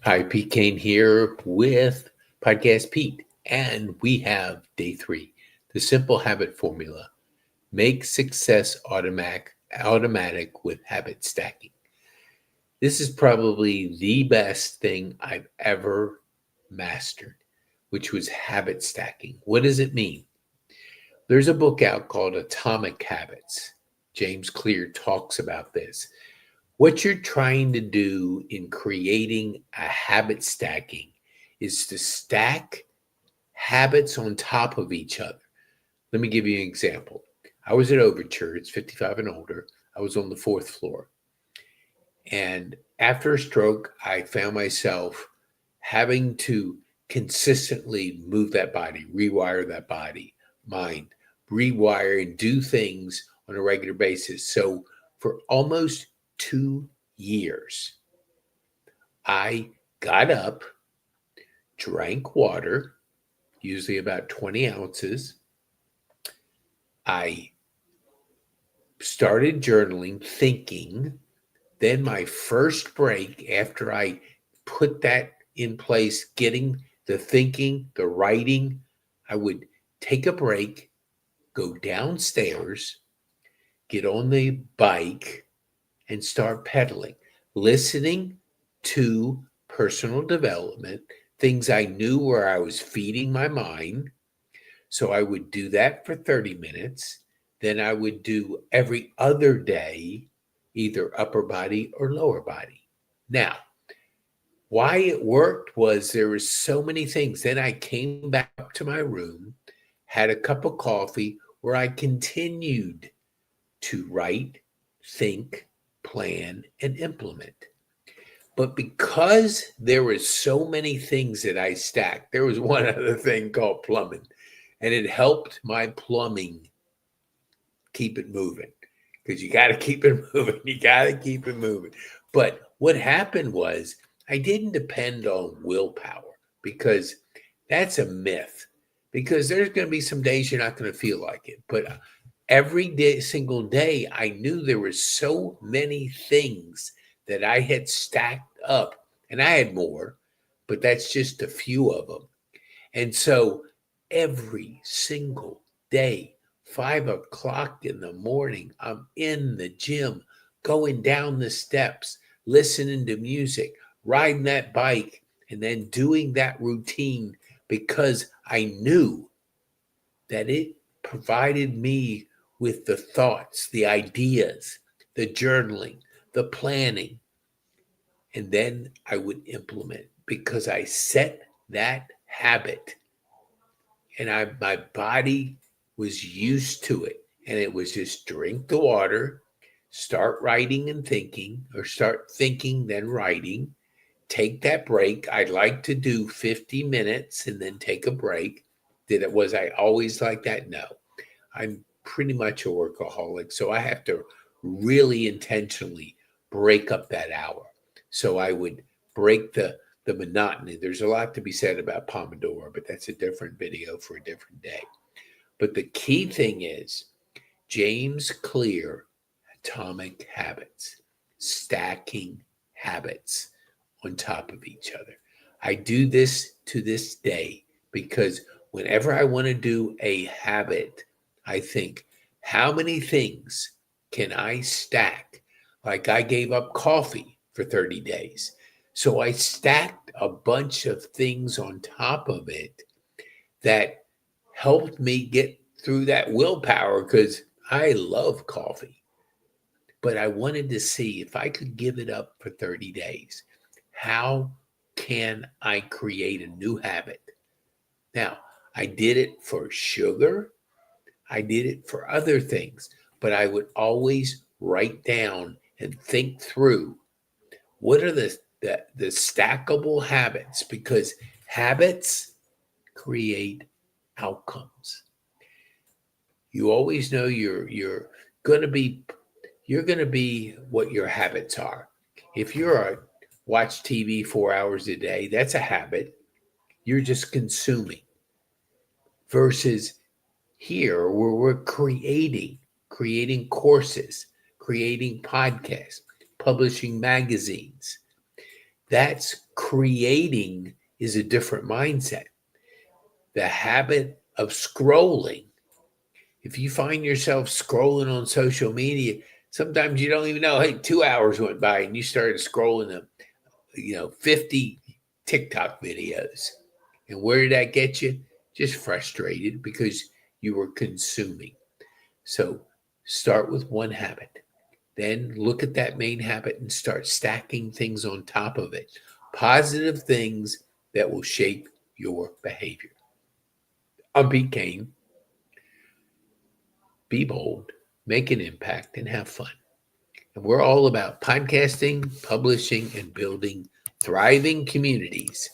Hi, Pete Kane here with Podcast Pete, and we have day three, the simple habit formula. Make success automatic with habit stacking. This is probably the best thing I've ever mastered, which was habit stacking. What does it mean? There's a book out called Atomic Habits. James Clear talks about this. What you're trying to do in creating a habit stacking is to stack habits on top of each other. Let me give you an example. I was at Overture, it's 55 and older. I was on the fourth floor. And after a stroke, I found myself having to consistently move that body, rewire that body, mind, rewire and do things on a regular basis. So for almost 2 years, I got up, drank water, usually about 20 ounces. I started journaling, thinking. Then, my first break after I put that in place, getting the thinking, the writing, I would take a break, go downstairs, get on the bike, and start pedaling, listening to personal development, things I knew where I was feeding my mind. So I would do that for 30 minutes. Then I would do every other day, either upper body or lower body. Now, why it worked was there were so many things. Then I came back up to my room, had a cup of coffee where I continued to write, think, plan, and implement. But because there was so many things that I stacked, there was one other thing called plumbing, and it helped my plumbing keep it moving because you got to keep it moving. You got to keep it moving. But what happened was I didn't depend on willpower because that's a myth. Because there's going to be some days you're not going to feel like it. But every day, single day, I knew there were so many things that I had stacked up, and I had more, but that's just a few of them. And so every single day, 5 o'clock in the morning, I'm in the gym, going down the steps, listening to music, riding that bike, and then doing that routine because I knew that it provided me with the thoughts, the ideas, the journaling, the planning, and then I would implement because I set that habit and my body was used to it. And it was just drink the water, start writing and thinking, or start thinking, then writing, take that break. I'd like to do 50 minutes and then take a break. Was I always like that? No. I'm pretty much a workaholic, so I have to really intentionally break up that hour. So I would break the monotony. There's a lot to be said about Pomodoro, but that's a different video for a different day. But the key thing is James Clear, Atomic Habits, stacking habits on top of each other. I do this to this day because whenever I want to do a habit, I think, how many things can I stack? Like I gave up coffee for 30 days. So I stacked a bunch of things on top of it that helped me get through that willpower because I love coffee. But I wanted to see if I could give it up for 30 days. How can I create a new habit? Now, I did it for sugar, I did it for other things, but I would always write down and think through what are the stackable habits because habits create outcomes. You always know going to be you're going to be what your habits are. If you're a watch TV 4 hours a day, that's a habit. You're just consuming versus here where we're creating courses, creating podcasts, publishing magazines. That's creating is a different mindset. The habit of scrolling. If you find yourself scrolling on social media, sometimes you don't even know, hey, 2 hours went by and you started scrolling them, 50 TikTok videos. And where did that get you? Just frustrated because you were consuming. So start with one habit. Then look at that main habit and start stacking things on top of it. Positive things that will shape your behavior. I'm Pete Kane. Be bold, make an impact, and have fun. And we're all about podcasting, publishing, and building thriving communities